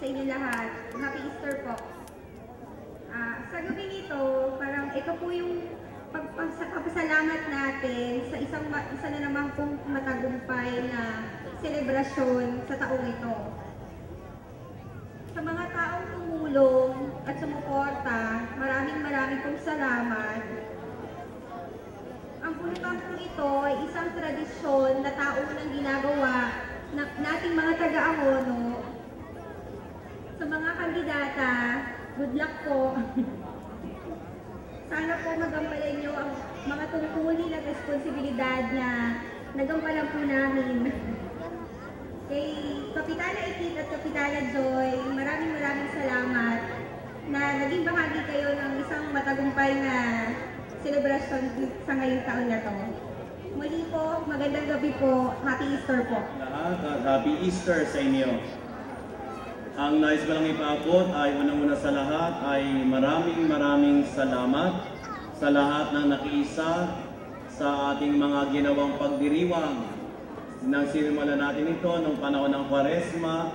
sa inyo lahat. Happy Easter po. Sa gabi nito, parang ito po yung pagpasalamat natin sa isa na naman pong matagumpay na selebrasyon sa taong ito. Sa mga taong tumulong at sumuporta, maraming pong salamat. Ang punitang po ito ay isang tradisyon na taong nang ginagawa nating mga taga-Ahono. Sa mga kandidata, good luck po. Sana po magampalan nyo ang mga tungkulin at responsibilidad na nagampalan po namin. Kay Kapitana Ikit at Kapitana Joy, maraming salamat na naging bahagi kayo ng isang matagumpay na selebrasyon sa ngayong taon na to. Muli po, magandang gabi po. Happy Easter po. Happy Easter sa inyo. Ang nais ko lang ipaabot ay unang-una sa lahat ay maraming salamat sa lahat ng nakiisa sa ating mga ginawang pagdiriwang. Nang sinimula natin ito nung panahon ng Kwaresma,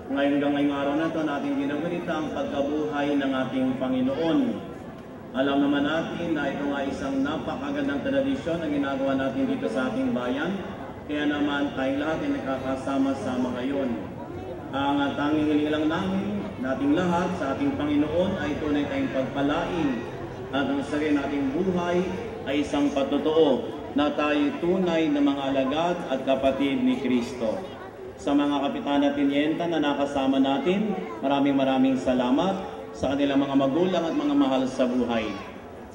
ngayong araw na ito natin ginagunita ang pagkabuhay ng ating Panginoon. Alam naman natin na ito nga isang napakagandang tradisyon na ginagawa natin dito sa ating bayan. Kaya naman tayong lahat ay nakakasama-sama ngayon. Ang tanging hiling lang nating lahat sa ating Panginoon ay tunay tayong pagpalain at ang sarili nating buhay ay isang patotoo na tayo tunay na mga alagad at kapatid ni Kristo. Sa mga kapitan at tinyenta na nakasama natin, maraming salamat sa kanilang mga magulang at mga mahal sa buhay.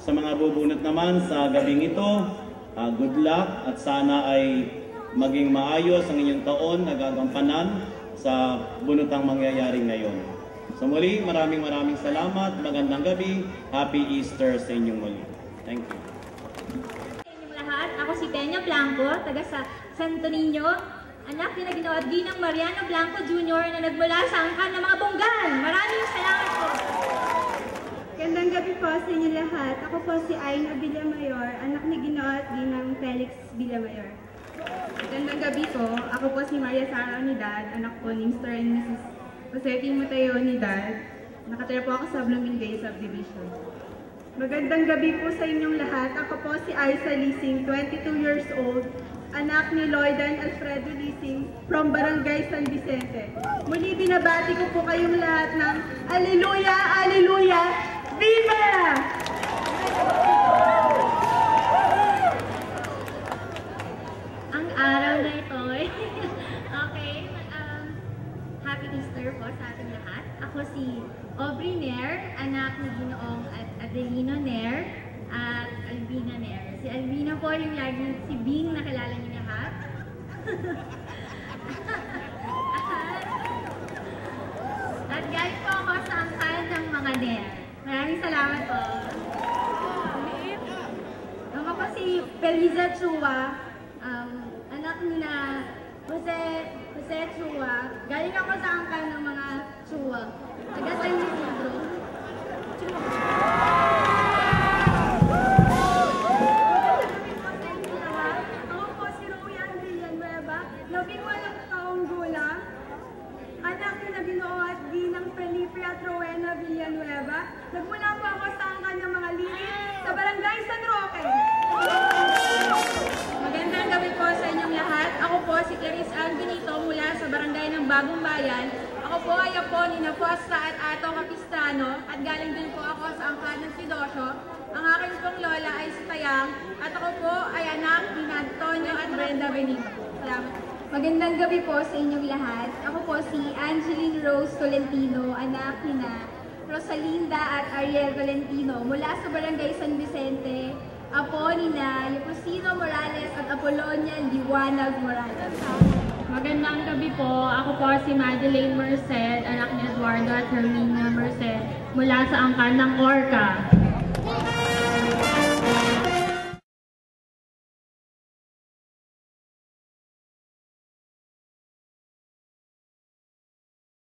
Sa mga bubunot naman sa gabing ito, good luck at sana ay maging maayos ang inyong taon na gagampanan sa bunotang mangyayari ngayon. So muli, maraming salamat, magandang gabi, Happy Easter sa inyong muli. Thank you. Sa inyong lahat, ako si Peña Blanco, taga sa Santo Niño, anak ni Ginoo Ginang Mariano Blanco Jr. na nagmula sa angkan ng mga bonggan. Maraming salamat po. Gandang gabi po sa inyo lahat. Ako po si Aina Villamayor, anak ni Ginoo Ginang Felix Villamayor. Gandang gabi po. Ako po si Maria Sara Unidad, anak po ni Mr. and Mrs. Jose Timoteo Unidad. Nakatira po ako sa Bloomingdale Subdivision. Magandang gabi po sa inyong lahat. Ako po si Aiza Lising, 22 years old, anak ni Lloydan Alfredo Lising from Barangay San Vicente. Muli binabati ko po kayong lahat ng Alleluia, Alleluia, Viva! Ang araw na ito, okay, Happy Easter po sa ating lahat. Ako si Aubrey Nair, anak ni Ginoong Adelino Nair at Albina Nair. Si Albina po yung lagi si Bing na kilala niyo lahat. At galing po ako sa angkan ng mga Nair. Maraming salamat po. Ako po si Feliza Chua, anak ni na Jose Chua. Galing ako sa angkan ng mga Chua. Taga San Isidro. Ako po si Royan Villanueva, 18 taong gulang, anak ni Ginoo at Ginang Felipe at Rowena Villanueva. Nagmula po ako sa angkan ng mga Lilit sa Barangay San Roque. Magandang gabi po sa inyong lahat. Ako po si Clarice Ann Benito mula sa Barangay ng Bagong Bayan. Ako po ay apo ni Naposta at Ato Capistrano at galing din po ako sa angkan ng Sidosyo. Ang aking pong lola ay si Tayang at ako po ay anak ni Antonio at Brenda Benito. Salamat. Magandang gabi po sa inyong lahat. Ako po si Angeline Rose Tolentino, anak ni Rosalinda at Ariel Tolentino mula sa Barangay San Vicente. Apo ni Leposino Morales at Apolonia Liwanag Morales. Magandang gabi po. Ako po si Madeleine Merced, anak ni Eduardo at Herminia Merced mula sa angkan ng Orca.